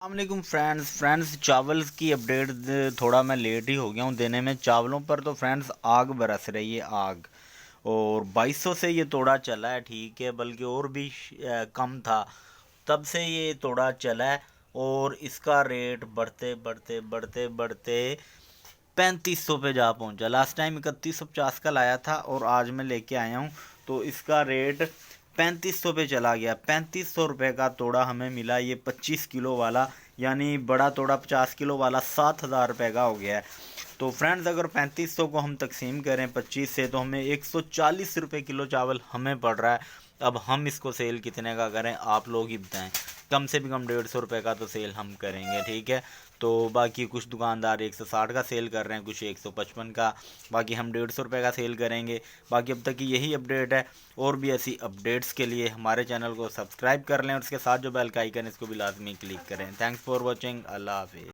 अस्सलाम फ्रेंड्स चावल की अपडेट थोड़ा मैं लेट ही हो गया हूँ देने में। चावलों पर तो फ्रेंड्स आग बरस रही है आग। और 2200 से ये तोड़ा चला है, ठीक है, बल्कि और भी कम था। तब से ये तोड़ा चला है और इसका रेट बढ़ते बढ़ते बढ़ते बढ़ते 3500 पे जा पहुंचा। लास्ट टाइम 3150 का लाया था और आज मैं लेके आया हूँ तो इसका रेट 3500 पे चला गया। 3500 रुपये का तोड़ा हमें मिला, ये 25 किलो वाला, यानी बड़ा तोड़ा 50 किलो वाला 7000 रुपये का हो गया है। तो फ्रेंड्स अगर 3500 को हम तकसीम करें 25 से तो हमें 140 रुपये किलो चावल हमें पड़ रहा है। अब हम इसको सेल कितने का करें, आप लोग ही बताएं। कम से भी कम 150 रुपये का तो सेल हम करेंगे, ठीक है। तो बाकी कुछ दुकानदार 160 का सेल कर रहे हैं, कुछ 155 का, बाकी हम 150 रुपये का सेल करेंगे। बाकी अब तक की यही अपडेट है। और भी ऐसी अपडेट्स के लिए हमारे चैनल को सब्सक्राइब कर लें और उसके साथ जो बेल का आइकन है इसको भी लाजमी क्लिक करें। Thanks for watching. अल्लाह हाफिज़।